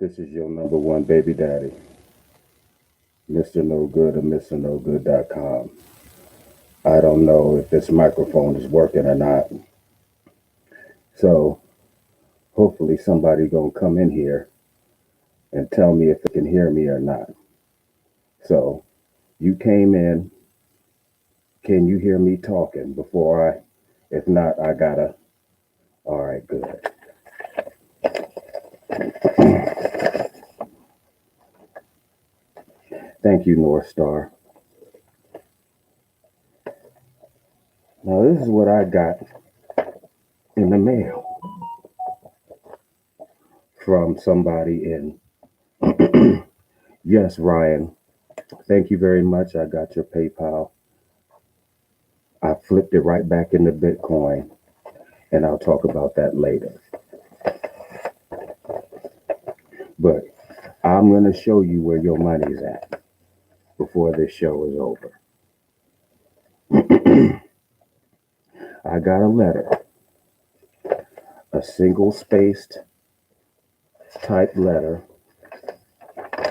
This is your number one baby daddy, Mr. No Good of MrNoGood.com. I don't know if this microphone is working or not. So hopefully somebody gonna come in here and tell me if they can hear me or not. So you came in. Can you hear me talking if not, I gotta. All right, good. Thank you, North Star. Now this is what I got in the mail from somebody in. Yes, Ryan. Thank you very much. I got your PayPal. I flipped it right back into Bitcoin, and I'll talk about that later. But I'm going to show you where your money's at before this show is over. I got a letter, a single-spaced type letter.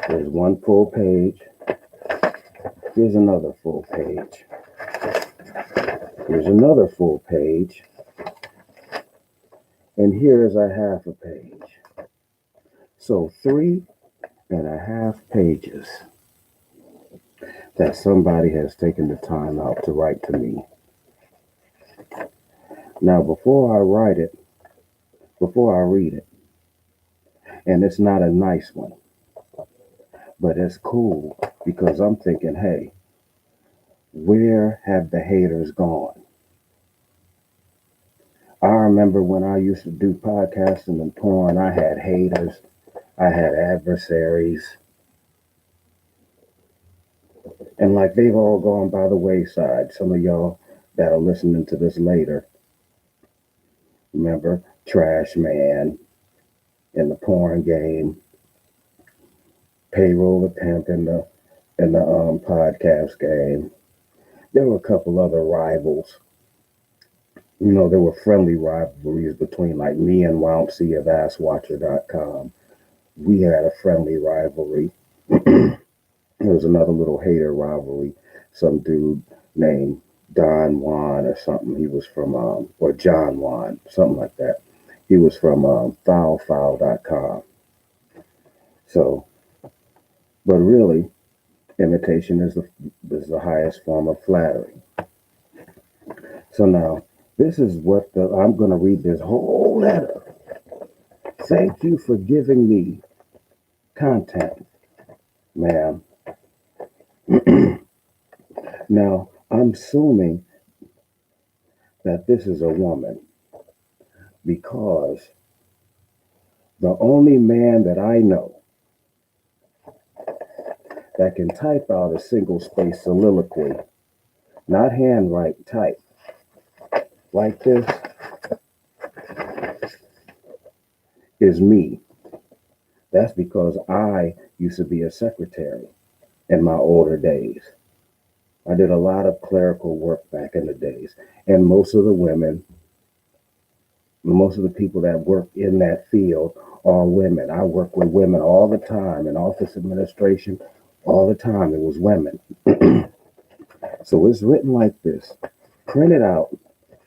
There's one full page. Here's another full page. Here's another full page. And here's a half a page. So 3.5 pages that somebody has taken the time out to write to me. Now, before I read it, and it's not a nice one, but it's cool because I'm thinking, hey, where have the haters gone? I remember when I used to do podcasting and porn, I had haters, I had adversaries, and like they've all gone by the wayside. Some of y'all that are listening to this later, remember Trash Man in the porn game, Payroll the Pimp in the podcast game. There were a couple other rivals. You know, there were friendly rivalries between like me and Wouncey of AskWatcher.com. We had a friendly rivalry. There was another little hater rivalry. Some dude named Don Juan or something. He was from, or John Juan, something like that. He was from FoulFoul.com. So, but really, imitation is the highest form of flattery. So now, this is I'm going to read this whole letter. Thank you for giving me content, ma'am. Now, I'm assuming that this is a woman because the only man that I know that can type out a single-space soliloquy, not handwrite, type, like this, is me. That's because I used to be a secretary in my older days. I did a lot of clerical work back in the days. And most of the people that work in that field are women. I work with women all the time in office administration. All the time it was women. So it's written like this, printed out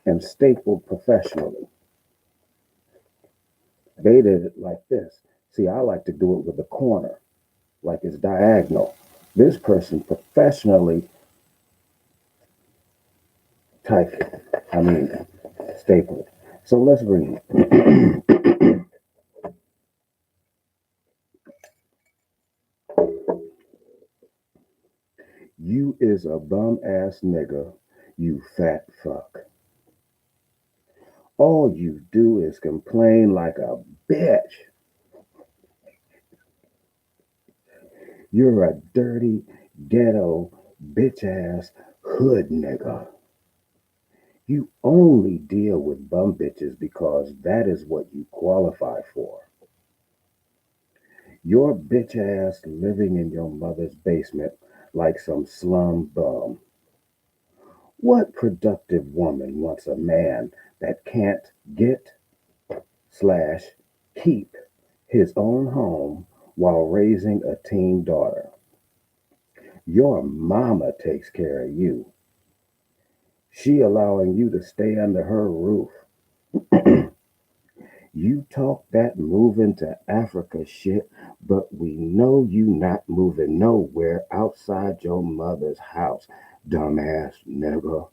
and stapled professionally. They did it like this. See, I like to do it with a corner, like it's diagonal. This person professionally typed it. Stapled. So let's read it. You is a bum ass nigga, you fat fuck. All you do is complain like a bitch. You're a dirty, ghetto, bitch ass hood nigga. You only deal with bum bitches because that is what you qualify for. Your bitch ass living in your mother's basement like some slum bum. What productive woman wants a man that can't get/keep his own home while raising a teen daughter. Your mama takes care of you. She allowing you to stay under her roof. You talk that moving to Africa shit, but we know you not moving nowhere outside your mother's house, dumbass nigga.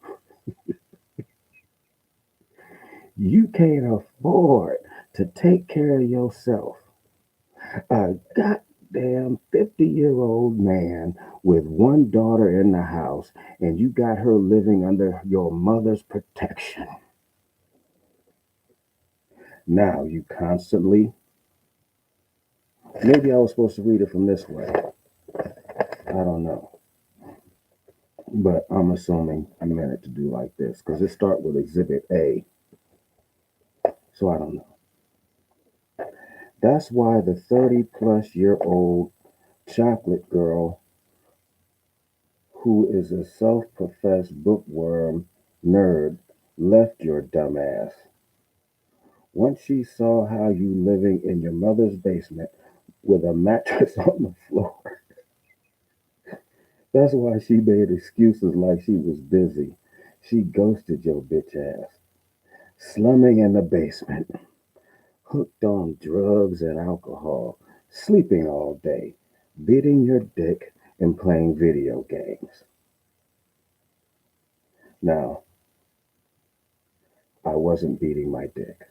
You can't afford to take care of yourself. A goddamn 50-year-old man with one daughter in the house, and you got her living under your mother's protection. Now you constantly, maybe I was supposed to read it from this way. I don't know. But I'm assuming I meant it to do like this because it starts with Exhibit A. So I don't know. That's why the 30-plus-year-old chocolate girl who is a self-professed bookworm nerd left your dumb ass. Once she saw how you living in your mother's basement with a mattress on the floor, that's why she made excuses like she was busy. She ghosted your bitch ass. Slumming in the basement, hooked on drugs and alcohol, sleeping all day, beating your dick, and playing video games. Now, I wasn't beating my dick.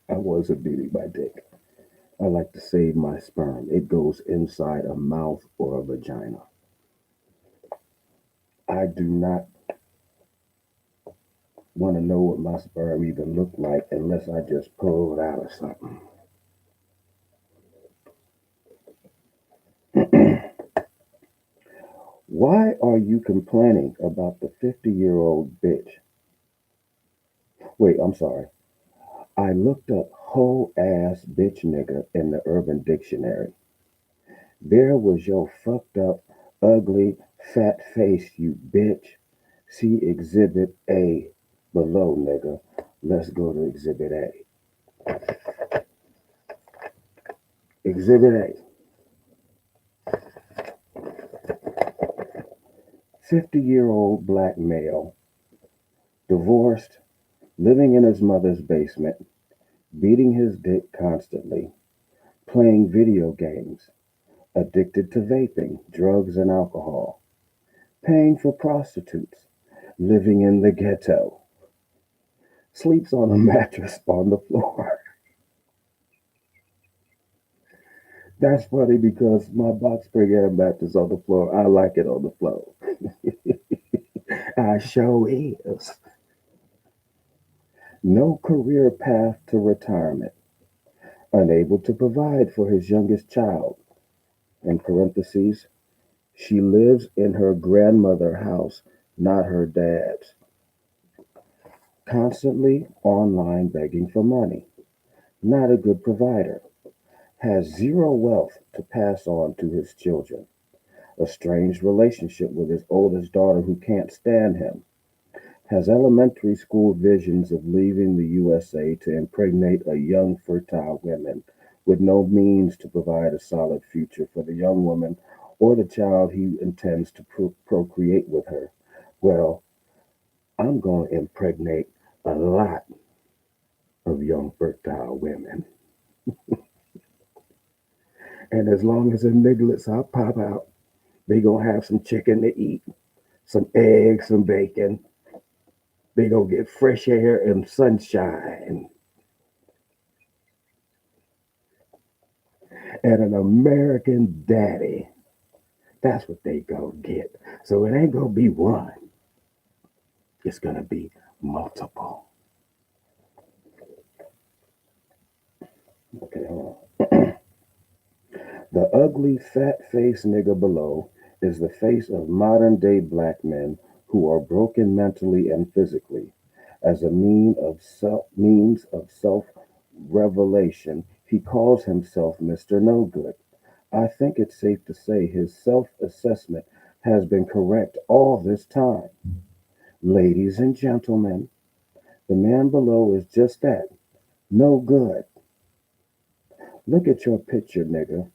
I wasn't beating my dick. I like to save my sperm. It goes inside a mouth or a vagina. I do not want to know what my sperm even look like unless I just pull it out of something. Why are you complaining about the 50-year-old bitch? Wait, I'm sorry. I looked up whole ass bitch nigga in the Urban Dictionary. There was your fucked up, ugly, fat face, you bitch. See Exhibit A below, nigga. Let's go to Exhibit A. Exhibit A. 50-year-old black male, divorced, living in his mother's basement, beating his dick constantly, playing video games, addicted to vaping, drugs, and alcohol, paying for prostitutes, living in the ghetto, sleeps on a mattress on the floor. That's funny because my box spring air mattress on the floor, I like it on the floor. I sure is. No career path to retirement. Unable to provide for his youngest child. In parentheses, she lives in her grandmother's house, not her dad's. Constantly online begging for money. Not a good provider. Has zero wealth to pass on to his children. A strange relationship with his oldest daughter who can't stand him. Has elementary school visions of leaving the USA to impregnate a young, fertile woman with no means to provide a solid future for the young woman or the child he intends to procreate with her. Well, I'm going to impregnate a lot of young, fertile women. And as long as the nigglets I pop out, they going to have some chicken to eat, some eggs, some bacon. They going to get fresh air and sunshine. And an American daddy. That's what they gonna get. So it ain't gonna be one. It's gonna be multiple. Okay, hold on. The ugly fat face nigga below is the face of modern day black men who are broken mentally and physically. As a means of self revelation, he calls himself MrNoGood. I think it's safe to say his self assessment has been correct all this time. Ladies and gentlemen, the man below is just that, No good. Look at your picture, nigga.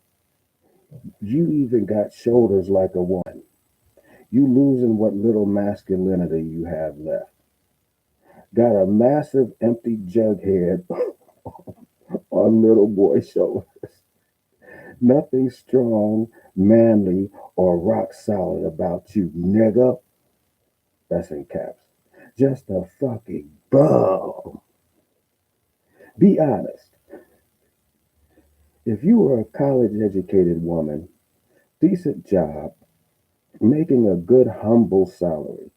You even got shoulders like a woman. You losing what little masculinity you have left. Got a massive empty jug head on little boy shoulders. Nothing strong, manly, or rock solid about you, nigga. That's in caps. Just a fucking bum. Be honest. If you were a college educated woman, decent job, making a good humble salary,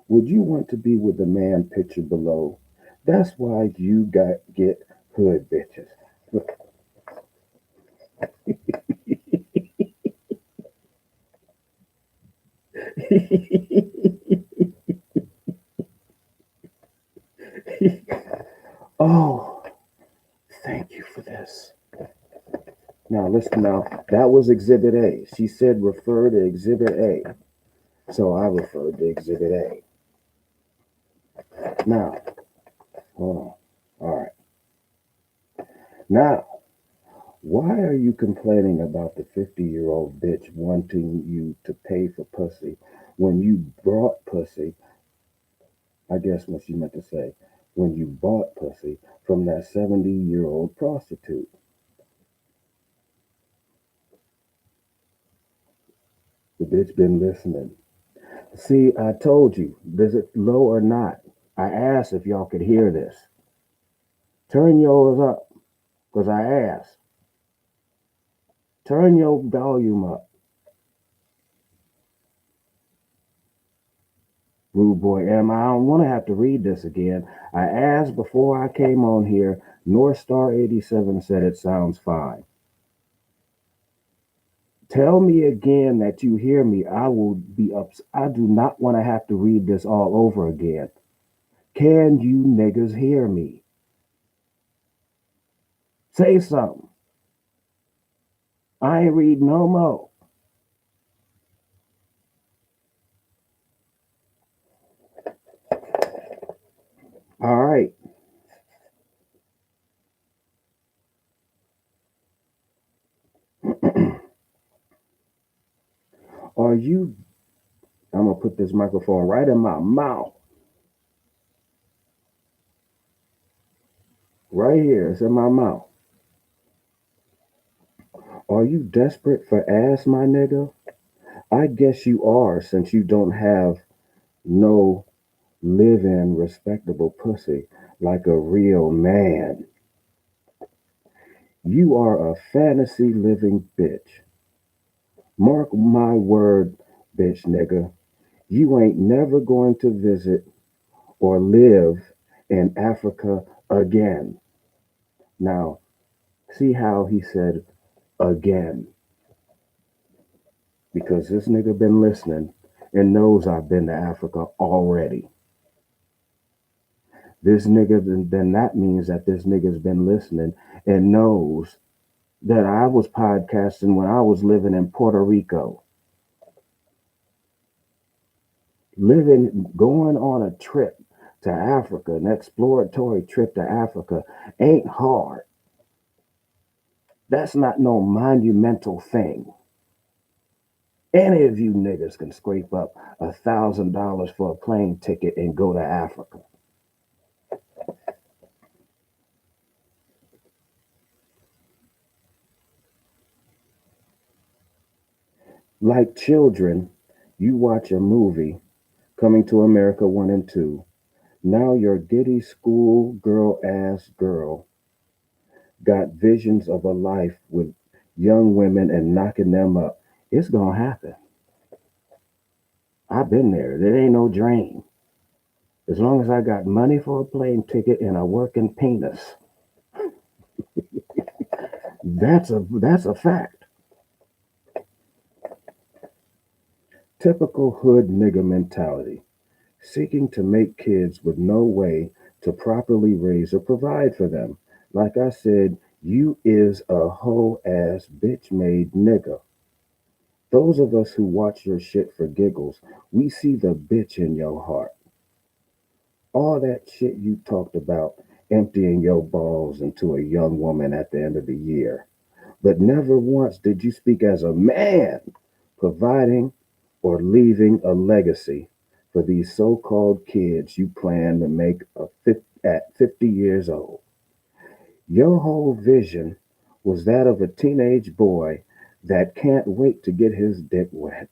would you want to be with the man pictured below? That's why you get hood bitches. Oh, thank you for this. Now listen now, that was exhibit A. She said refer to exhibit A. So I referred to exhibit A. Now, hold on. All right. Now, why are you complaining about the 50-year-old bitch wanting you to pay for pussy when you brought pussy? I guess what she meant to say, when you bought pussy from that 70-year-old prostitute. The bitch been listening. See, I told you, is it low or not? I asked if y'all could hear this. Turn yours up, because I asked. Turn your volume up. Rude boy M. I don't want to have to read this again. I asked before I came on here. North Star 87 said it sounds fine. Tell me again that you hear me. I will be up. I do not want to have to read this all over again. Can you niggas hear me? Say something. I ain't reading no more. All right. Are you? I'm gonna put this microphone right in my mouth. Right here. It's in my mouth. Are you desperate for ass, my nigga? I guess you are, since you don't have no live in respectable pussy like a real man. You are a fantasy living bitch. Mark my word, bitch nigga. You ain't never going to visit or live in Africa again. Now, see how he said again. Because this nigga been listening and knows I've been to Africa already. This nigga, then that means that this nigga's been listening and knows that I was podcasting when I was living in Puerto Rico. Going on a trip to Africa, an exploratory trip to Africa, ain't hard. That's not no monumental thing. Any of you niggas can scrape up $1,000 for a plane ticket and go to Africa. Like children, you watch a movie, Coming to America 1 and 2. Now your giddy school girl ass girl got visions of a life with young women and knocking them up. It's gonna happen. I've been there. There ain't no drain. As long as I got money for a plane ticket and a working penis, that's a fact. Typical hood nigga mentality, seeking to make kids with no way to properly raise or provide for them. Like I said, you is a hoe ass bitch made nigga. Those of us who watch your shit for giggles, we see the bitch in your heart. All that shit you talked about emptying your balls into a young woman at the end of the year. But never once did you speak as a man, providing or leaving a legacy for these so called kids you plan to make at 50 years old. Your whole vision was that of a teenage boy that can't wait to get his dick wet.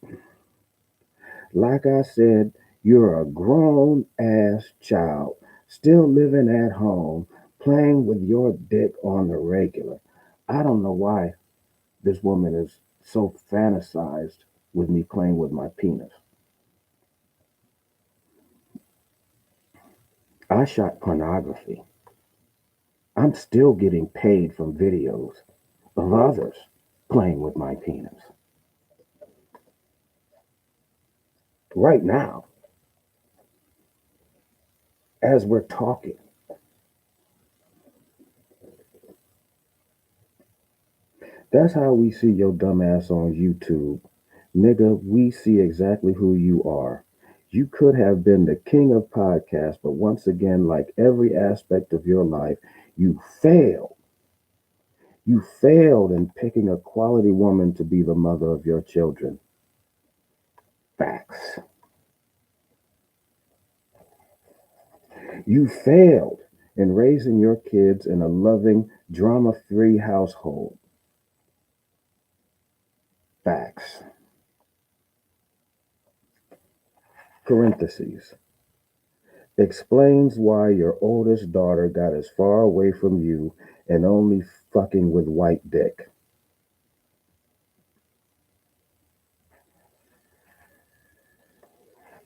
Like I said, you're a grown ass child, still living at home, playing with your dick on the regular. I don't know why this woman is so fantasized with me playing with my penis. I shot pornography. I'm still getting paid from videos of others playing with my penis. Right now, as we're talking, that's how we see your dumbass on YouTube. Nigga, we see exactly who you are. You could have been the king of podcasts, but once again, like every aspect of your life, you failed. You failed in picking a quality woman to be the mother of your children. Facts. You failed in raising your kids in a loving, drama free household. Facts. Parentheses. Explains why your oldest daughter got as far away from you and only fucking with white dick.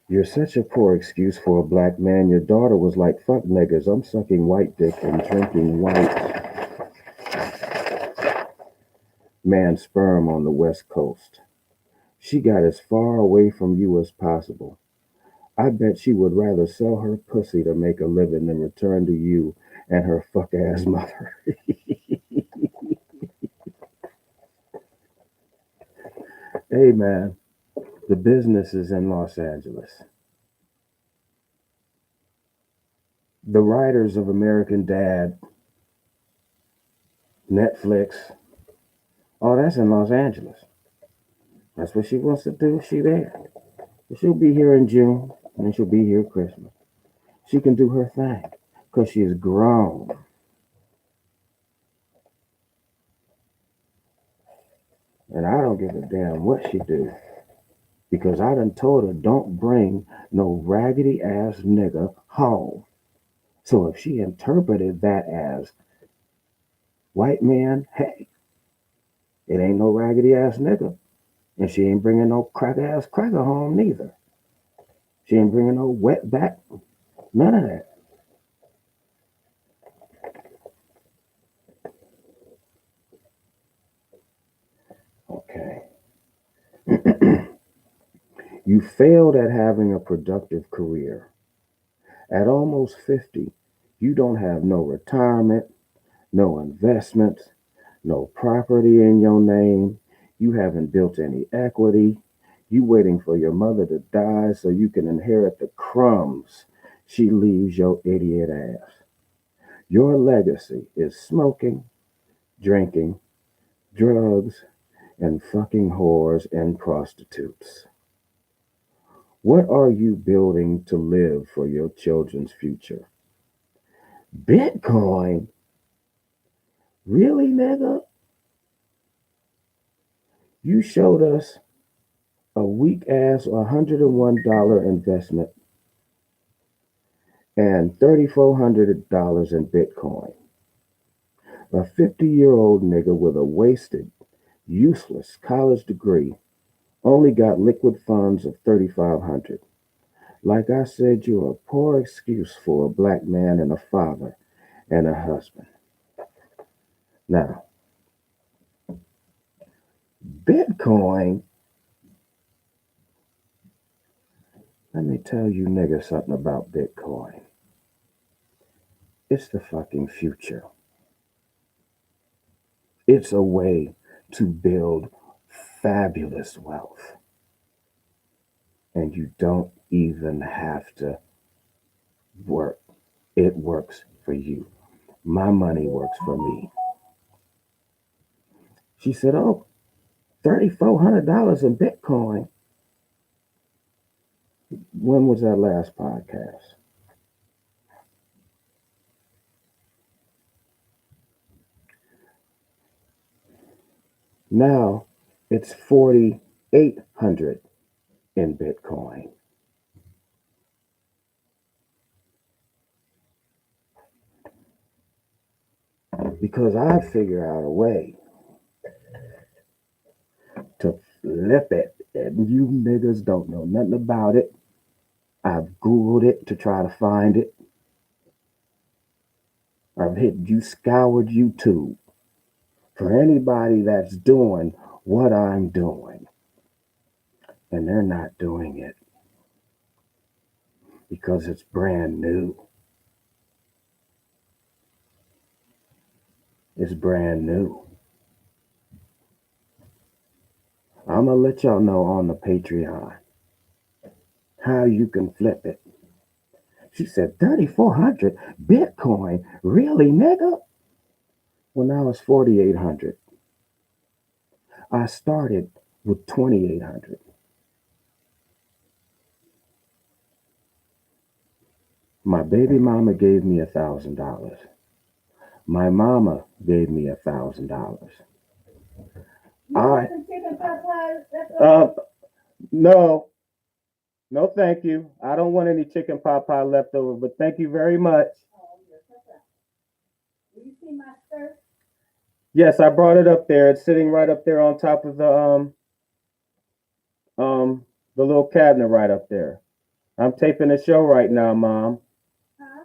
You're such a poor excuse for a black man. Your daughter was like, fuck niggas, I'm sucking white dick and drinking white man sperm on the West Coast. She got as far away from you as possible. I bet she would rather sell her pussy to make a living than return to you and her fuck ass mother. Hey man, the business is in Los Angeles. The writers of American Dad, Netflix, all that's in Los Angeles. That's what she wants to do. She there. She'll be here in June, and then she'll be here Christmas. She can do her thing because she is grown. And I don't give a damn what she do because I done told her don't bring no raggedy ass nigga home. So if she interpreted that as white man, hey, it ain't no raggedy ass nigga. And she ain't bringing no crack ass cracker home neither. She ain't bringing no wet back, none of that. Okay. You failed at having a productive career. At almost 50, you don't have no retirement, no investments, no property in your name. You haven't built any equity. You waiting for your mother to die so you can inherit the crumbs she leaves your idiot ass. Your legacy is smoking, drinking, drugs, and fucking whores and prostitutes. What are you building to live for your children's future? Bitcoin? Really, nigga? You showed us a weak ass $101 investment and $3,400 in Bitcoin. A 50-year-old nigga with a wasted, useless college degree only got liquid funds of $3,500. Like I said, you're a poor excuse for a black man and a father and a husband. Now, Bitcoin, let me tell you niggas something about Bitcoin. It's the fucking future. It's a way to build fabulous wealth. And you don't even have to work. It works for you. My money works for me. She said, oh, $3,400 in Bitcoin. When was that last podcast? Now it's 4,800 in Bitcoin. Because I figure out a way to flip it. And you niggas don't know nothing about it. I've Googled it to try to find it. Scoured YouTube for anybody that's doing what I'm doing. And they're not doing it because it's brand new. It's brand new. I'm going to let y'all know on the Patreon how you can flip it. She said, 3,400 Bitcoin? Really, nigga? Well, now it's 4,800. I started with 2,800. My baby mama gave me $1,000. My mama gave me $1,000. I no, no, thank you. I don't want any chicken pot pie left over, but thank you very much. Yes, I brought it up there. It's sitting right up there on top of the little cabinet right up there. I'm taping a show right now, Mom. Huh?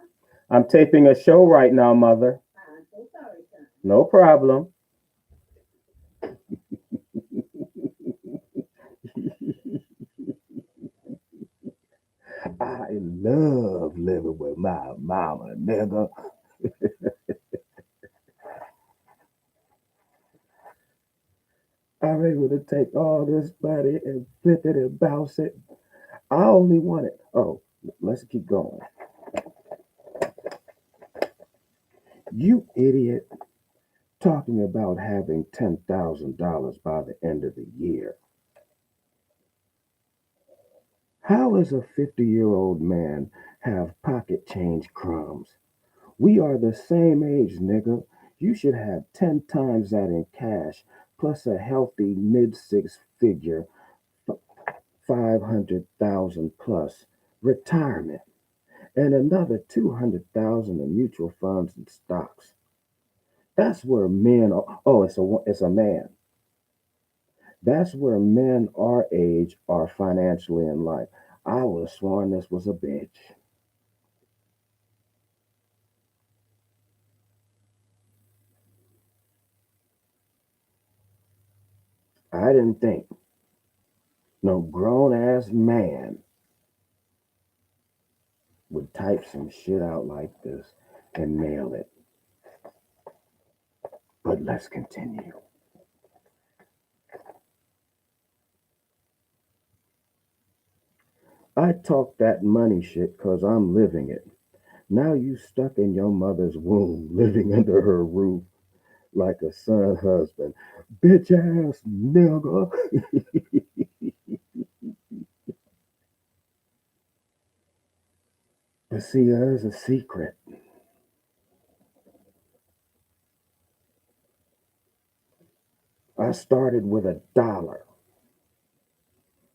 I'm taping a show right now, Mother. I'm so sorry, son. No problem. I love living with my mama, nigga. I'm able to take all this money and flip it and bounce it. I only want it. Oh, let's keep going. You idiot, talking about having $10,000 by the end of the year. How does a 50-year-old man have pocket change crumbs? We are the same age, nigga. You should have 10 times that in cash, plus a healthy mid-six figure, 500,000 plus retirement, and another 200,000 in mutual funds and stocks. That's where men are. Oh, it's a man. That's where men our age are financially in life. I would have sworn this was a bitch. I didn't think no grown ass man would type some shit out like this and mail it. But let's continue. I talk that money shit because I'm living it. Now you stuck in your mother's womb, living under her roof like a son husband. Bitch ass nigga. But see, there's a secret. I started with $1.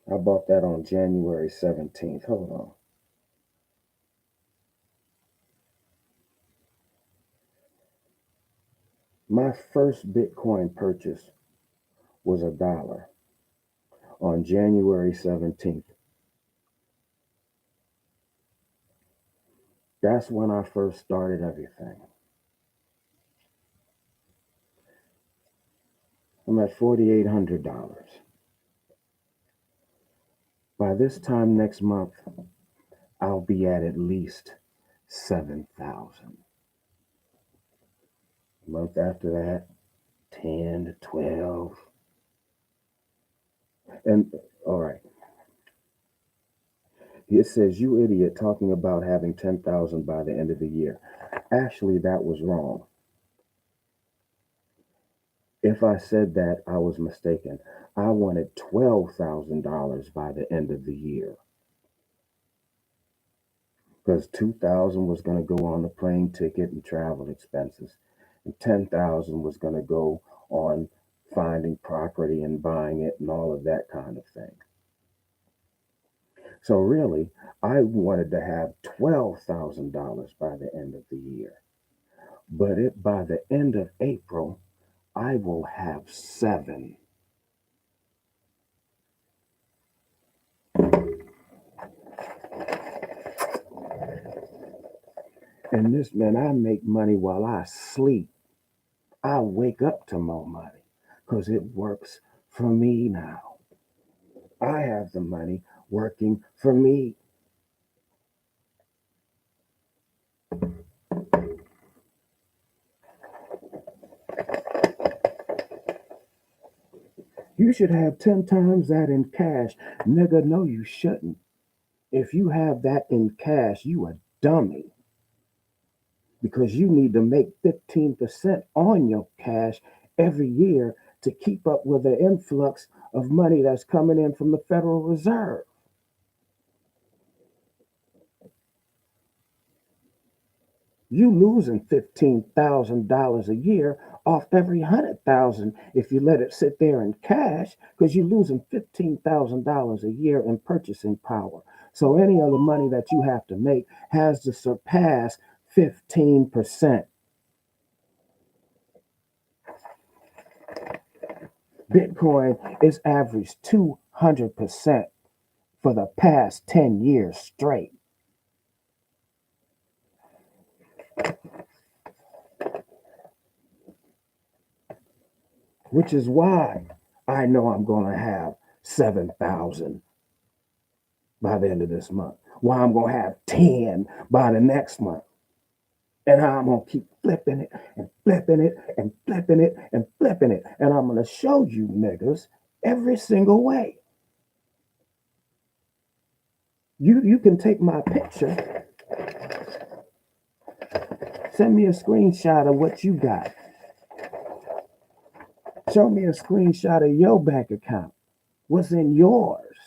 I bought that on January 17th. Hold on. My first Bitcoin purchase was $1 on January 17th. That's when I first started everything. I'm at $4,800. By this time next month, I'll be at least 7,000. Month after that, 10 to 12. And all right. It says, you idiot, talking about having 10,000 by the end of the year. Actually, that was wrong. If I said that, I was mistaken. I wanted $12,000 by the end of the year because 2,000 was going to go on the plane ticket and travel expenses, and 10,000 was going to go on finding property and buying it and all of that kind of thing. So really, I wanted to have $12,000 by the end of the year. But by the end of April, I will have seven. And this, man, I make money while I sleep. I wake up to more money because it works for me now. I have the money working for me. You should have 10 times that in cash. Nigga, no, you shouldn't. If you have that in cash, you a dummy because you need to make 15% on your cash every year to keep up with the influx of money that's coming in from the Federal Reserve. You losing $15,000 a year off every 100,000 if you let it sit there in cash, because you're losing $15,000 a year in purchasing power. So any other money that you have to make has to surpass 15%. Bitcoin is averaged 200% for the past 10 years straight, which is why I know I'm going to have 7,000 by the end of this month. Why I'm going to have 10 by the next month. And how I'm going to keep flipping it and flipping it and flipping it and flipping it. And I'm going to show you niggas every single way. You can take my picture, send me a screenshot of what you got. Show me a screenshot of your bank account. What's in yours?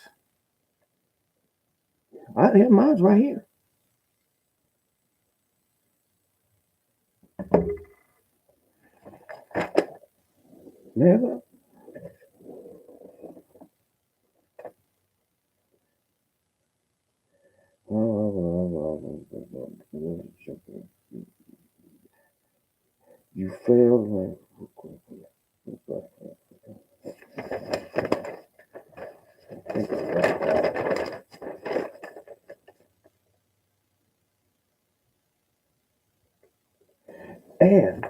Mine's right here. Nigga. You failed. And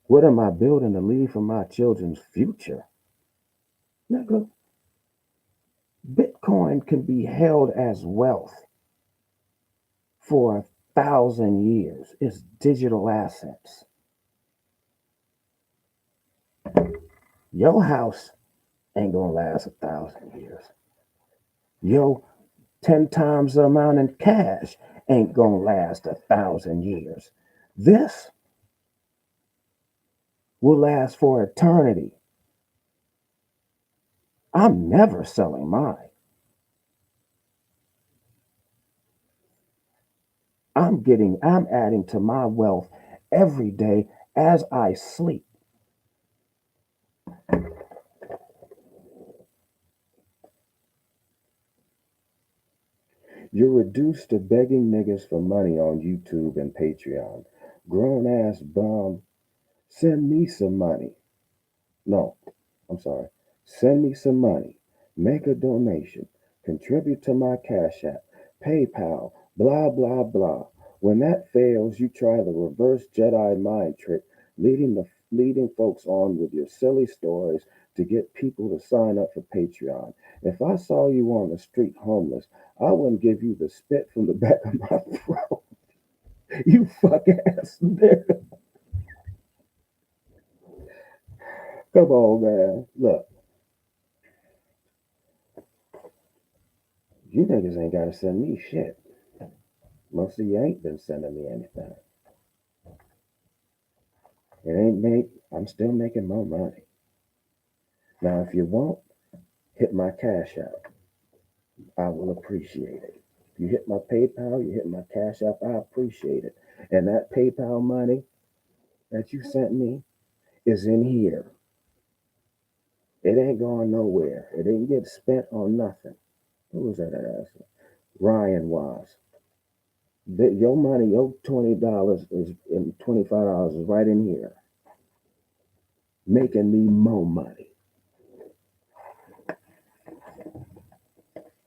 what am I building to leave for my children's future? Nigga, Bitcoin can be held as wealth for 1,000 years. It's digital assets. Your house ain't gonna last 1,000 years. Yo, 10 times the amount in cash ain't gonna last 1,000 years. This will last for eternity. I'm never selling mine. I'm adding to my wealth every day as I sleep. You're reduced to begging niggas for money on YouTube and Patreon. Grown ass bum, send me some money. No, I'm sorry. Send me some money. Make a donation. Contribute to my Cash App, PayPal, blah, blah, blah. When that fails, you try the reverse Jedi mind trick, leading folks on with your silly stories to get people to sign up for Patreon. If I saw you on the street homeless, I wouldn't give you the spit from the back of my throat. You fuck ass nigga. Come on, man. Look, You niggas ain't got to send me shit. Most of you ain't been sending me anything. It ain't made, I'm still making more money. Now, if you won't, hit my Cash App. I will appreciate it. If you hit my PayPal, you hit my Cash App, I appreciate it. And that PayPal money that you sent me is in here. It ain't going nowhere. It didn't get spent on nothing. Who was that ass? Ryan was. Your money, your $20 is and $25 is right in here, making me more money.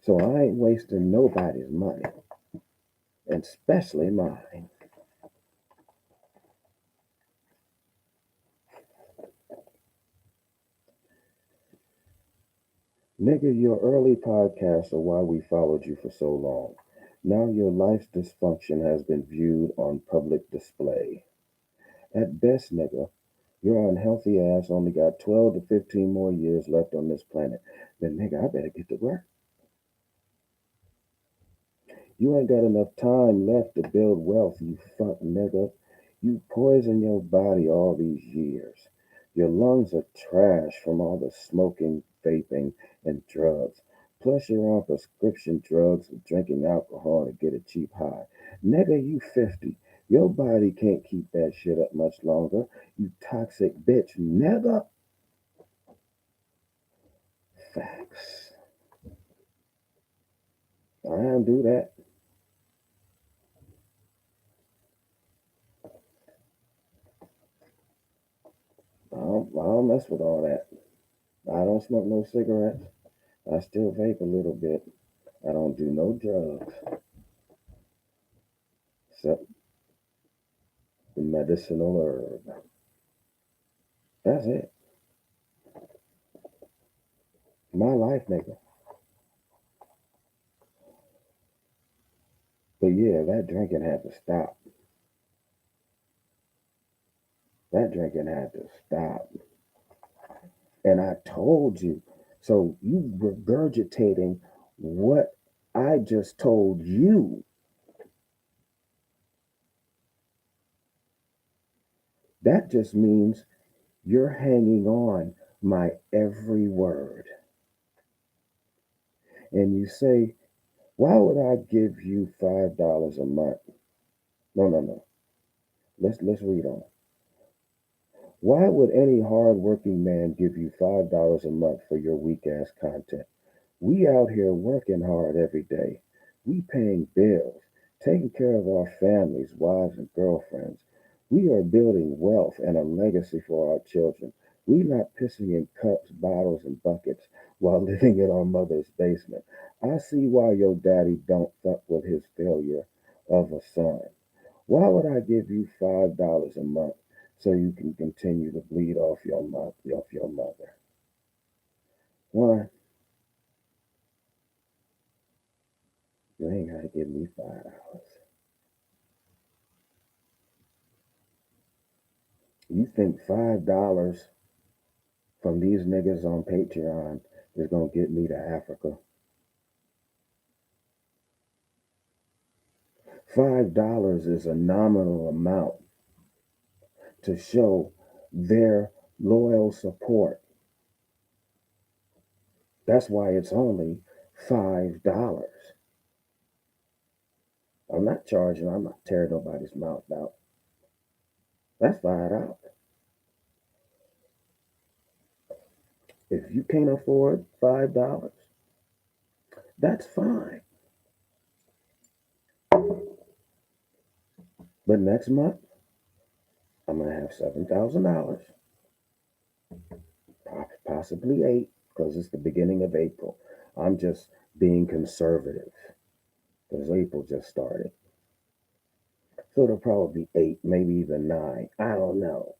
So I ain't wasting nobody's money, and especially mine. Nigga, your early podcasts are why we followed you for so long. Now your life's dysfunction has been viewed on public display. At best, nigga, your unhealthy ass only got 12 to 15 more years left on this planet. Then, nigga, I better get to work. You ain't got enough time left to build wealth, you fuck nigga. You poison your body all these years. Your lungs are trash from all the smoking, vaping, and drugs. Plus, you're on prescription drugs and drinking alcohol to get a cheap high. Nigga, you 50. Your body can't keep that shit up much longer. You toxic bitch. Nigga. Facts. I don't do that. I don't mess with all that. I don't smoke no cigarettes. I still vape a little bit. I don't do no drugs except the medicinal herb. That's it. My life, nigga. But yeah, that drinking had to stop. That drinking had to stop. And I told you. So you regurgitating what I just told you. That just means you're hanging on my every word. And you say, why would I give you $5 a month? No, no, no. Let's read on. Why would any hardworking man give you $5 a month for your weak ass content? We out here working hard every day. We paying bills, taking care of our families, wives and girlfriends. We are building wealth and a legacy for our children. We not pissing in cups, bottles, and buckets while living in our mother's basement. I see why your daddy don't fuck with his failure of a son. Why would I give you $5 a month so you can continue to bleed off your mother? One, you ain't gotta give me $5. You think $5 from these niggas on Patreon is gonna get me to Africa? $5 is a nominal amount to show their loyal support. That's why it's only $5. I'm not tearing nobody's mouth out. That's $5. If you can't afford $5, that's fine. But next month, I'm gonna have $7,000, possibly eight, because it's the beginning of April. I'm just being conservative because April just started. So it'll probably be eight, maybe even nine. I don't know.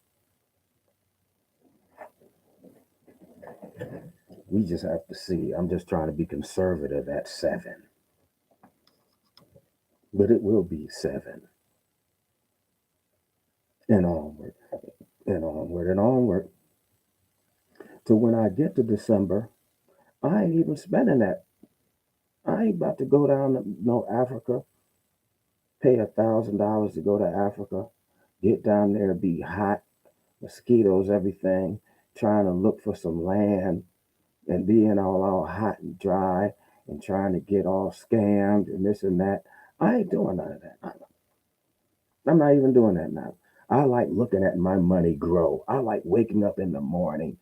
We just have to see. I'm just trying to be conservative at seven, but it will be seven and onward and onward and onward. To when I get to December, I ain't even spending that. I ain't about to go down to no Africa, pay $1,000 to go to Africa, get down there, be hot, mosquitoes, everything, trying to look for some land and being all hot and dry and trying to get all scammed and this and that. I ain't doing none of that. I'm not even doing that now. I like looking at my money grow. I like waking up in the morning,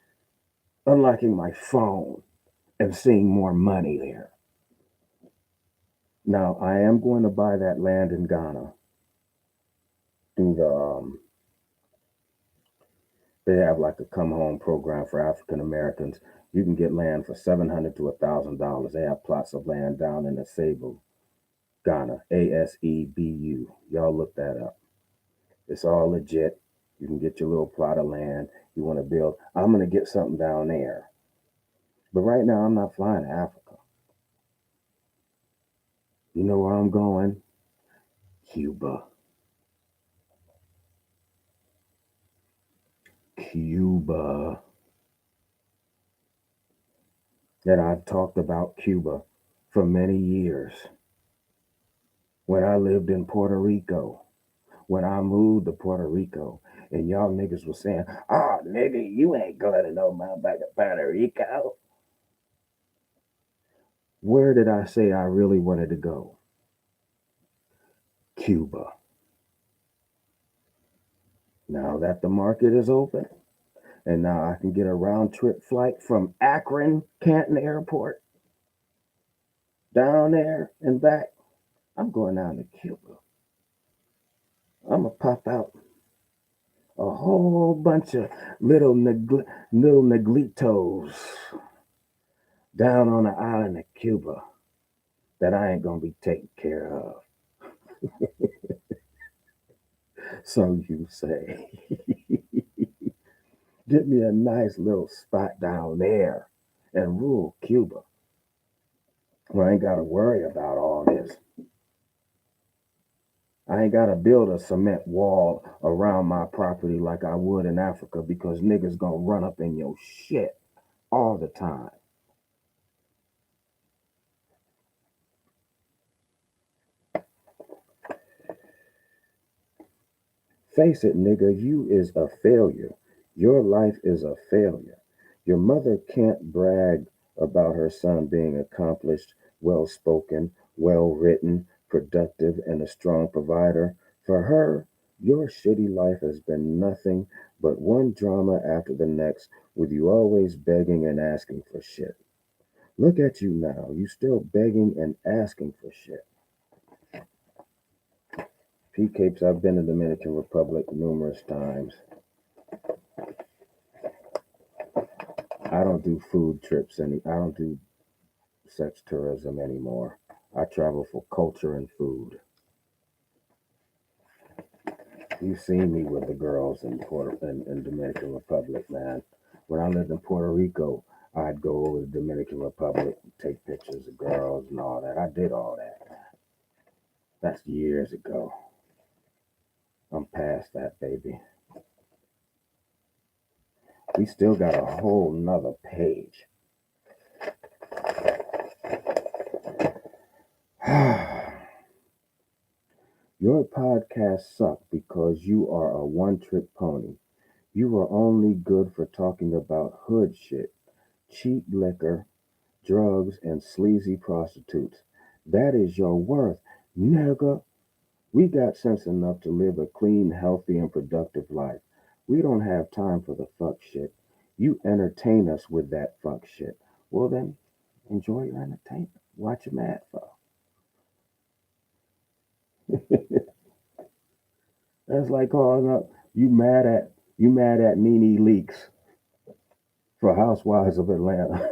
unlocking my phone and seeing more money there. Now, I am going to buy that land in Ghana through they have like a come home program for African Americans. You can get land for $700 to $1,000. They have plots of land down in the Asebu, Ghana, Asebu. Y'all look that up. It's all legit. You can get your little plot of land you want to build. I'm going to get something down there. But right now, I'm not flying to Africa. You know where I'm going? Cuba. Cuba. And I've talked about Cuba for many years. When I lived in Puerto Rico, when I moved to Puerto Rico, and y'all niggas was saying, "Oh, nigga, you ain't going to no motherfucking Puerto Rico." Where did I say I really wanted to go? Cuba. Now that the market is open, and now I can get a round trip flight from Akron, Canton Airport, down there and back, I'm going down to Cuba. I'm going to pop out a whole bunch of little neglitos down on the island of Cuba that I ain't going to be taken care of. So you say. Get me a nice little spot down there in rural Cuba where I ain't got to worry about all this. I ain't got to build a cement wall around my property like I would in Africa because niggas gonna run up in your shit all the time. Face it, nigga, you is a failure. Your life is a failure. Your mother can't brag about her son being accomplished, well spoken, well written, productive, and a strong provider. For her, your shitty life has been nothing but one drama after the next, with you always begging and asking for shit. Look at you now. You still begging and asking for shit. P Capes, I've been to Dominican Republic numerous times. I don't do food trips I don't do sex tourism anymore. I travel for culture and food. You've seen me with the girls in Dominican Republic, man. When I lived in Puerto Rico, I'd go over to Dominican Republic, take pictures of girls and all that. I did all that. That's years ago. I'm past that, baby. We still got a whole nother page. Your podcast sucked because you are a one-trick pony. You are only good for talking about hood shit, cheap liquor, drugs, and sleazy prostitutes. That is your worth, nigga. We got sense enough to live a clean, healthy, and productive life. We don't have time for the fuck shit. You entertain us with that fuck shit. Well then, enjoy your entertainment. Watch your mad fuck. That's like calling up you mad at Nene Leaks for Housewives of Atlanta.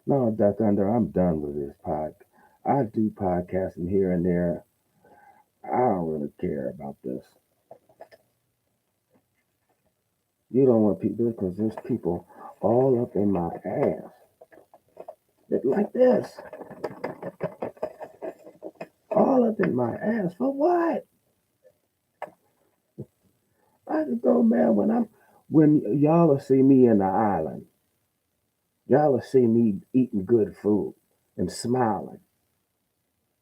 No, Duck Under, I'm done with this pod. I do podcasting here and there. I don't really care about this. You don't want people because there's people all up in my ass. Like this. All up in my ass. For what? I could go, man, when y'all will see me in the island. Y'all will see me eating good food and smiling.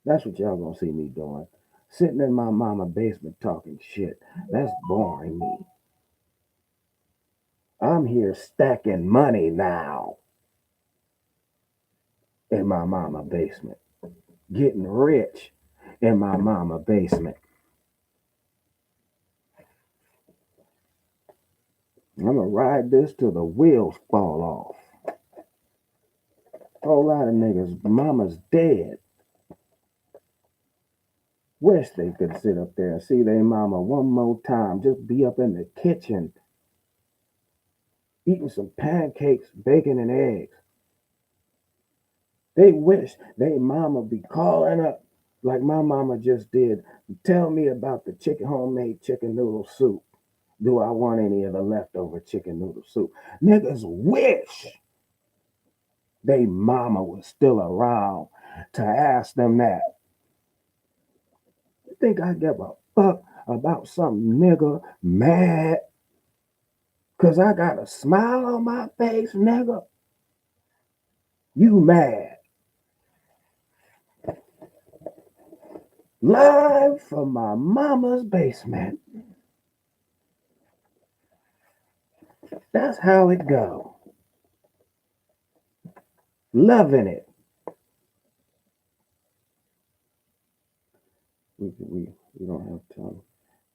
That's what y'all gonna see me doing. Sitting in my mama basement talking shit. That's boring me. I'm here stacking money now in my mama basement. Getting rich in my mama basement. I'm gonna ride this till the wheels fall off. Whole lot of niggas, mama's dead. Wish they could sit up there and see their mama one more time. Just be up in the kitchen eating some pancakes, bacon, and eggs. They wish they mama be calling up like my mama just did. Tell me about the homemade chicken noodle soup. Do I want any of the leftover chicken noodle soup? Niggas wish they mama was still around to ask them that. You think I give a fuck about some nigga mad because I got a smile on my face, nigga? You mad. Live from my mama's basement. That's how it go. Loving it. We don't have time.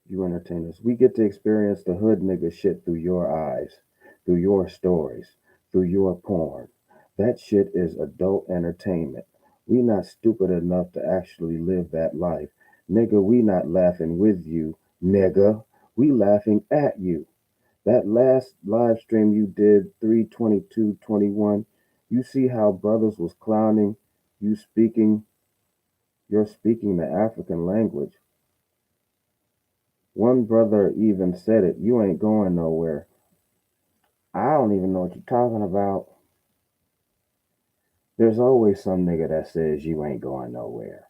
You entertain us. We get to experience the hood nigga shit through your eyes, through your stories, through your porn. That shit is adult entertainment. We not stupid enough to actually live that life. Nigga, we not laughing with you, nigga. We laughing at you. That last live stream you did, 3/22/21, you see how brothers was clowning you you're speaking the African language. One brother even said it, you ain't going nowhere. I don't even know what you're talking about. There's always some nigga that says you ain't going nowhere.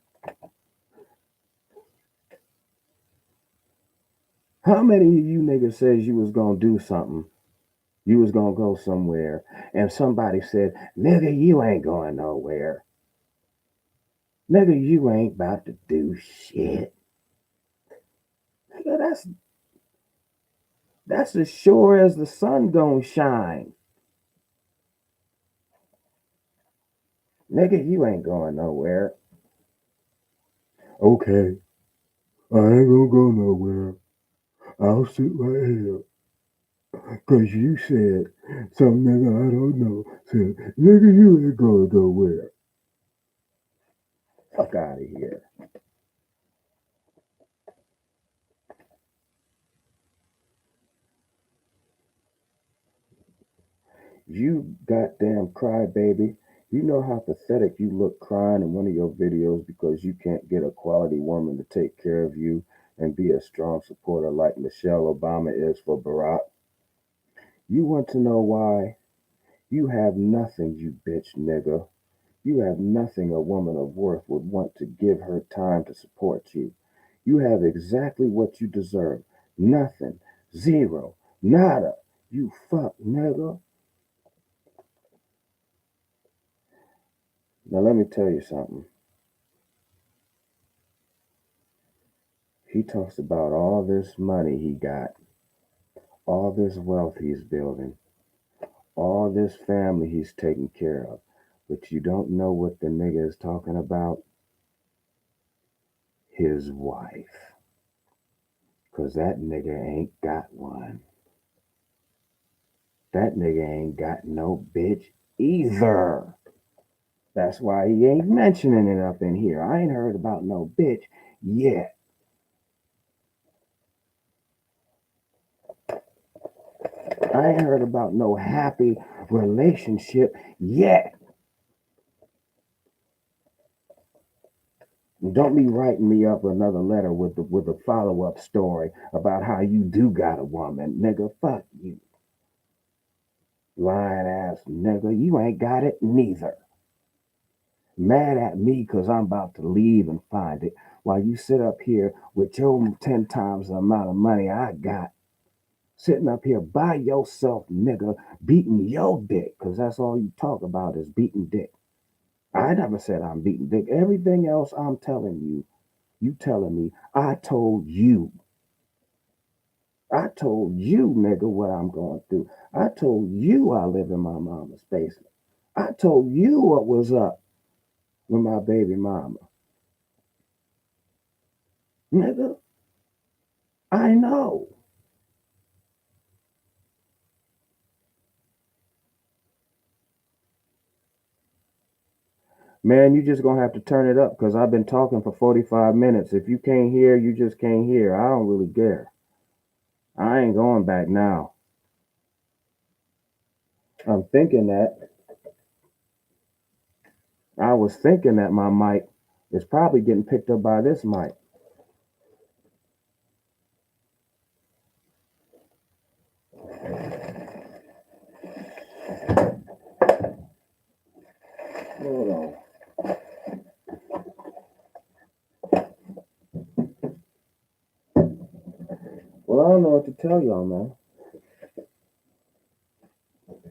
How many of you niggas says you was gonna do something? You was gonna go somewhere, and somebody said, nigga, you ain't going nowhere. Nigga, you ain't about to do shit. Nigga, that's as sure as the sun gonna shine. Nigga, you ain't going nowhere. Okay, I ain't gonna go nowhere. I'll sit right here. Cause you said some nigga I don't know said, nigga, you ain't gonna nowhere. Fuck out of here. You goddamn crybaby. You know how pathetic you look crying in one of your videos because you can't get a quality woman to take care of you and be a strong supporter like Michelle Obama is for Barack. You want to know why? You have nothing, you bitch nigga. You have nothing a woman of worth would want to give her time to support you. You have exactly what you deserve. Nothing. Zero. Nada. You fuck nigga. Now let me tell you something. He talks about all this money he got, all this wealth he's building, all this family he's taking care of. But you don't know what the nigga is talking about? His wife. Cause that nigga ain't got one. That nigga ain't got no bitch either. That's why he ain't mentioning it up in here. I ain't heard about no bitch yet. I ain't heard about no happy relationship yet. Don't be writing me up another letter with a follow up story about how you do got a woman, nigga. Fuck you, lying ass nigga. You ain't got it neither. Mad at me because I'm about to leave and find it while you sit up here with your 10 times the amount of money I got. Sitting up here by yourself, nigga, beating your dick, because that's all you talk about is beating dick. I never said I'm beating dick. Everything else I'm telling you, you telling me, I told you. I told you, nigga, what I'm going through. I told you I live in my mama's basement. I told you what was up with my baby mama. Nigga, I know. Man, you just gonna have to turn it up because I've been talking for 45 minutes. If you can't hear, you just can't hear. I don't really care. I ain't going back now. I'm thinking that. I was thinking that my mic is probably getting picked up by this mic. Hold on. Well, I don't know what to tell y'all, man.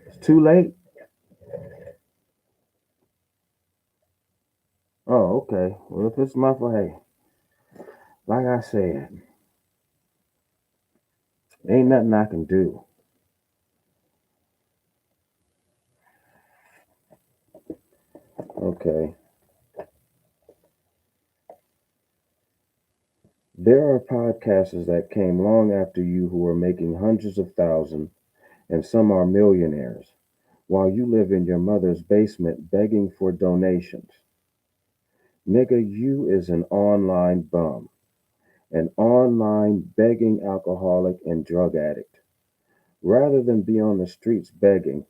It's too late. Oh, okay. Well, if it's my fault, hey, like I said, ain't nothing I can do. Okay. There are podcasters that came long after you who are making hundreds of thousands, and some are millionaires, while you live in your mother's basement begging for donations. Nigga, you is an online bum, an online begging alcoholic and drug addict. Rather than be on the streets begging,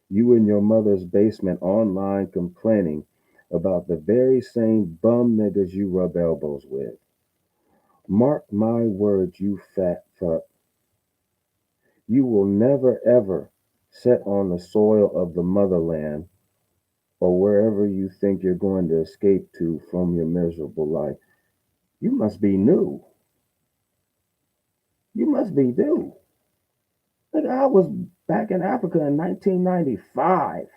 you in your mother's basement online complaining about the very same bum niggas you rub elbows with. Mark my words, you fat fuck. You will never ever set on the soil of the motherland or wherever you think you're going to escape to from your miserable life. You must be new. You must be new. Look, I was back in Africa in 1995.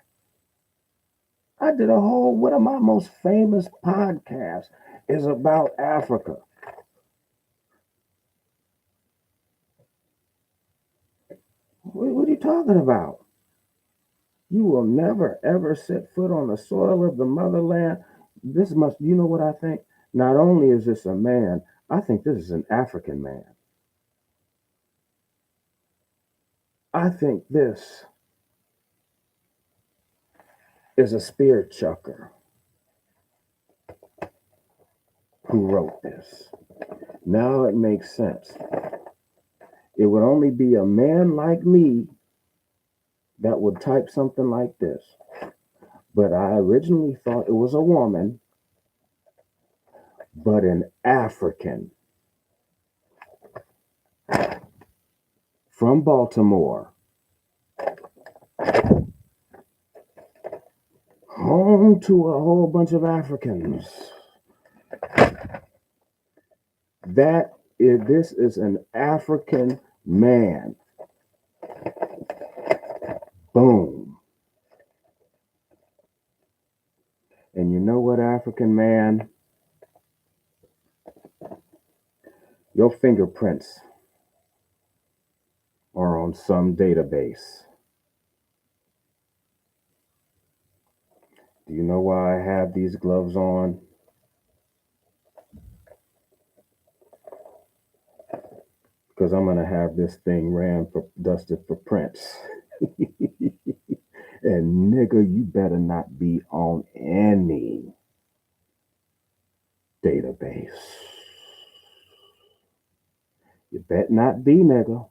I did a whole, one of my most famous podcasts is about Africa. What are you talking about? You will never ever set foot on the soil of the motherland. This must, you know what I think? Not only is this a man, I think this is an African man. I think this is a spirit chucker who wrote this. Now it makes sense. It would only be a man like me that would type something like this. But I originally thought it was a woman, but an African from Baltimore, home to a whole bunch of Africans. This is an African man. Boom. And you know what, African man? Your fingerprints are on some database. Do you know why I have these gloves on? Because I'm going to have this thing dusted for prints. And nigga, you better not be on any database. You bet not be, nigga.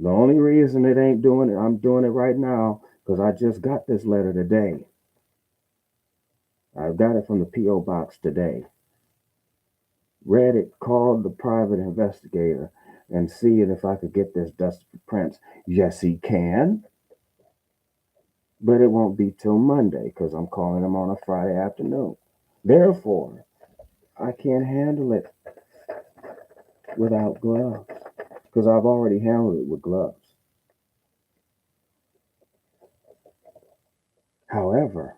The only reason it ain't doing it, I'm doing it right now, because I just got this letter today. I got it from the P.O. box today. Read it, called the private investigator, and seeing if I could get this dusted for prints. Yes, he can. But it won't be till Monday, because I'm calling him on a Friday afternoon. Therefore, I can't handle it without gloves because I've already handled it with gloves. However,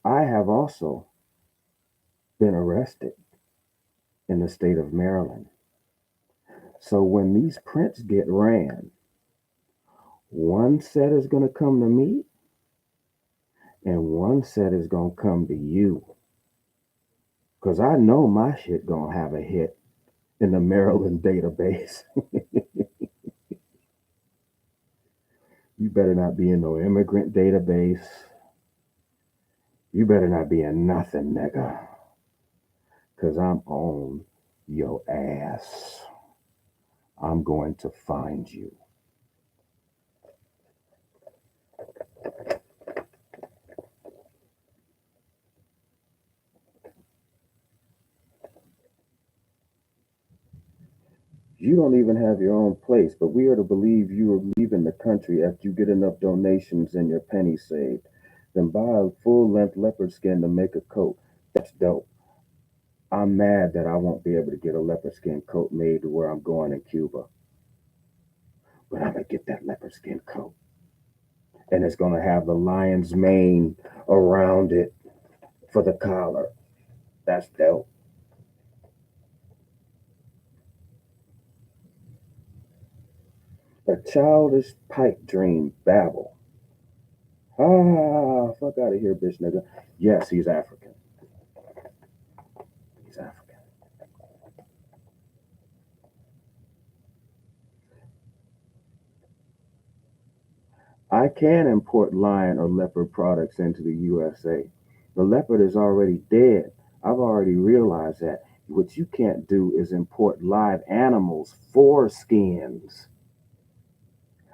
I have also been arrested in the state of Maryland. So when these prints get ran, one set is going to come to me and one set is going to come to you. Because I know my shit going to have a hit in the Maryland database. You better not be in no immigrant database. You better not be in nothing, nigga. Because I'm on your ass. I'm going to find you. You don't even have your own place, but we are to believe you are leaving the country after you get enough donations and your pennies saved. Then buy a full-length leopard skin to make a coat. That's dope. I'm mad that I won't be able to get a leopard skin coat made to where I'm going in Cuba. But I'm going to get that leopard skin coat. And it's going to have the lion's mane around it for the collar. That's dope. A childish pipe dream babble. Ah, fuck out of here, bitch nigga. Yes, he's African. He's African. I can import lion or leopard products into the USA. The leopard is already dead. I've already realized that. What you can't do is import live animals' foreskins.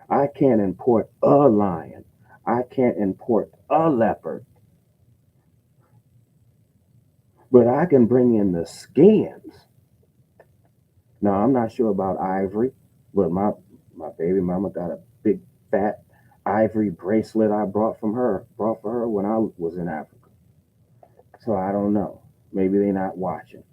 I can't import a lion. I can't import a leopard. But I can bring in the skins. Now, I'm not sure about ivory, but my baby mama got a big fat ivory bracelet I brought for her when I was in Africa. So I don't know. Maybe they're not watching.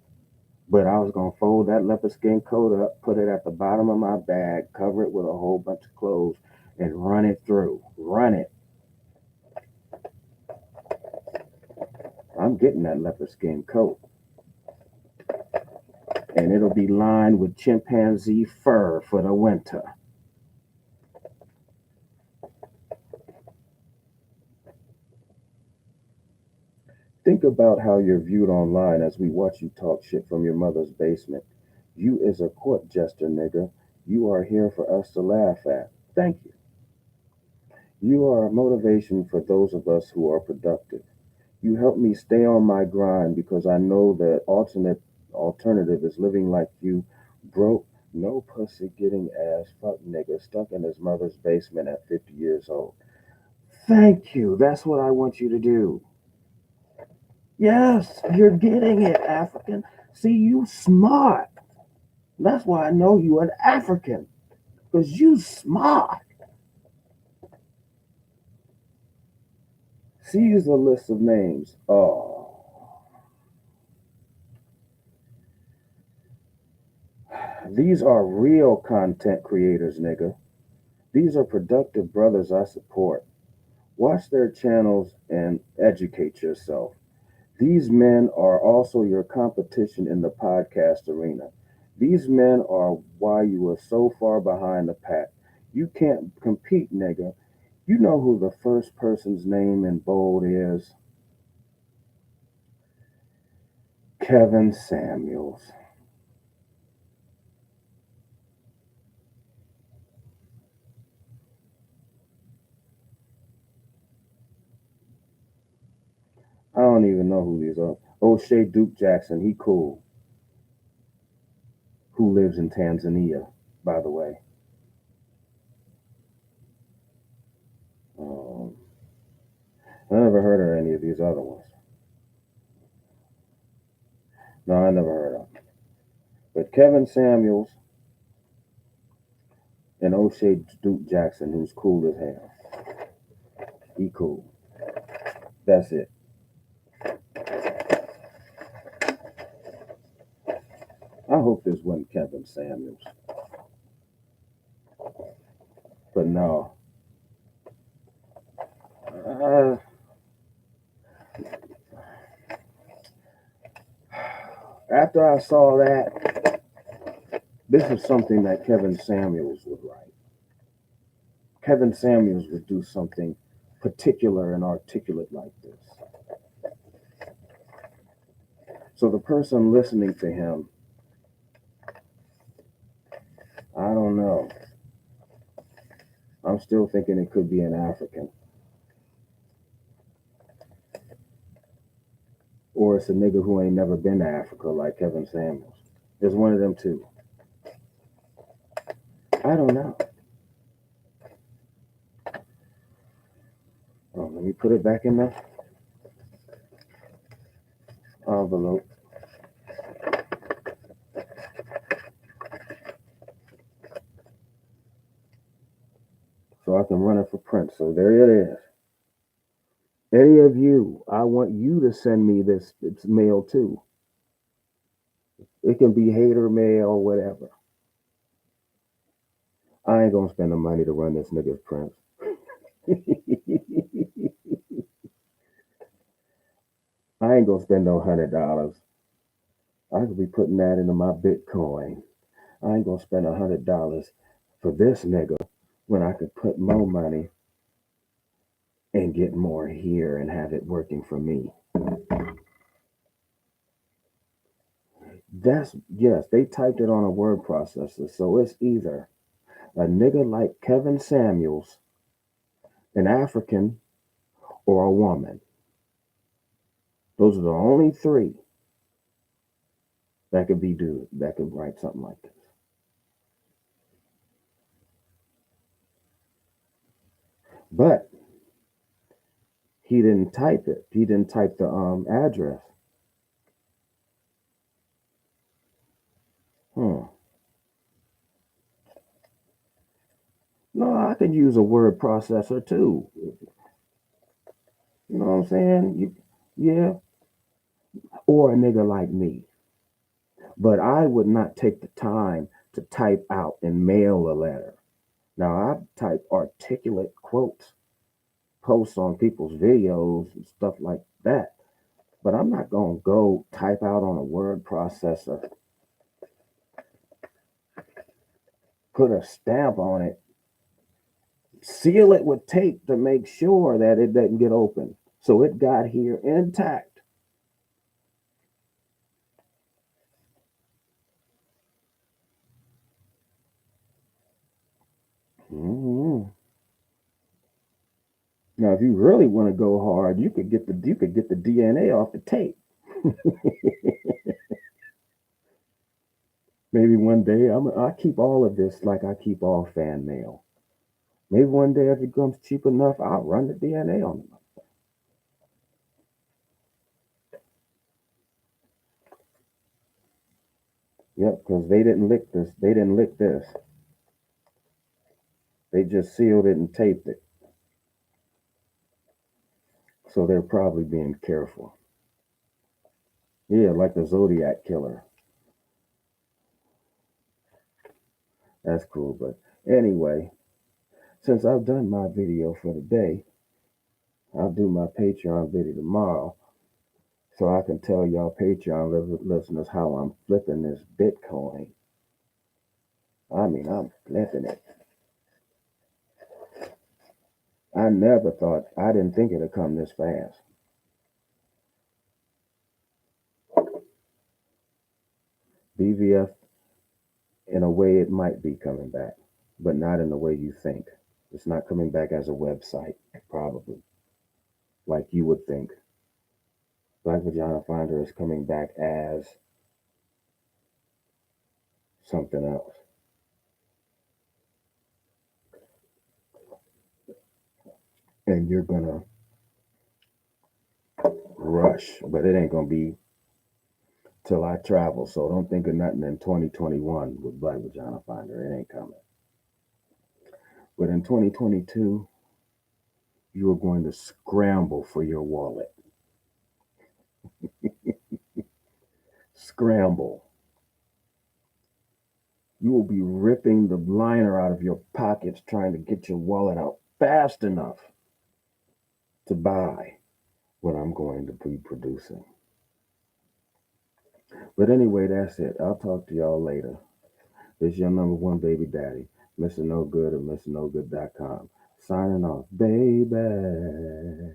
But I was gonna fold that leopard skin coat up, put it at the bottom of my bag, cover it with a whole bunch of clothes, and run it through. Run it. I'm getting that leopard skin coat. And it'll be lined with chimpanzee fur for the winter. Think about how you're viewed online as we watch you talk shit from your mother's basement. You is a court jester, nigga. You are here for us to laugh at. Thank you. You are a motivation for those of us who are productive. You help me stay on my grind because I know the alternative is living like you, broke, no pussy getting ass fuck nigga stuck in his mother's basement at 50 years old. Thank you. That's what I want you to do. Yes, you're getting it, African. See, you smart. That's why I know you an African. Because you smart. See, here's a list of names. Oh, these are real content creators, nigga. These are productive brothers I support. Watch their channels and educate yourself. These men are also your competition in the podcast arena. These men are why you are so far behind the pack. You can't compete, nigga. You know who the first person's name in bold is? Kevin Samuels. I don't even know who these are. O'Shea Duke Jackson, he cool. Who lives in Tanzania, by the way. Um, I never heard of any of these other ones. No, I never heard of them. But Kevin Samuels and O'Shea Duke Jackson, who's cool as hell. He cool. That's it. I hope this wasn't Kevin Samuels. But no. Uh, After I saw that, this is something that Kevin Samuels would write. Kevin Samuels would do something particular and articulate like this. So the person listening to him, I don't know. I'm still thinking it could be an African. Or it's a nigga who ain't never been to Africa like Kevin Samuels. There's one of them too. I don't know. Oh, let me put it back in the envelope. So I can run it for print. So there it is. Any of you, I want you to send me this mail too. It can be hater mail or whatever. I ain't gonna spend the money to run this nigga's prints. I ain't gonna spend no $100. I could be putting that into my Bitcoin. I ain't gonna spend $100 for this nigga when I could put more money and get more here and have it working for me. Yes, they typed it on a word processor, so it's either a nigga like Kevin Samuels, an African, or a woman. Those are the only three that could write something like this. But he didn't type it. He didn't type the address. No, I could use a word processor too. You know what I'm saying? Yeah, or a nigga like me. But I would not take the time to type out and mail a letter. Now I type articulate quotes, posts on people's videos and stuff like that. But I'm not gonna go type out on a word processor, put a stamp on it, seal it with tape to make sure that it doesn't get open. So it got here intact. Mm-hmm. Now, if you really want to go hard, you could get the DNA off the tape. Maybe one day I keep all of this like I keep all fan mail. Maybe one day if it becomes cheap enough, I'll run the DNA on them. Yep, because they didn't lick this. They didn't lick this. They just sealed it and taped it. So they're probably being careful. Yeah, like the Zodiac killer. That's cool. But anyway, since I've done my video for the day, I'll do my Patreon video tomorrow. So I can tell y'all Patreon listeners how I'm flipping this Bitcoin. I mean, I'm flipping it. I didn't think it'd come this fast. BVF, in a way, it might be coming back, but not in the way you think. It's not coming back as a website, probably, like you would think. Black Vagina Finder is coming back as something else. And you're gonna rush, but it ain't gonna be till I travel. So don't think of nothing in 2021 with Black Vagina Finder. It ain't coming. But in 2022, you are going to scramble for your wallet. Scramble. You will be ripping the liner out of your pockets trying to get your wallet out fast enough to buy what I'm going to be producing. But anyway, that's it. I'll talk to y'all later. This is your number one baby daddy, Mr. No Good at MrNoGood.com. Signing off, baby.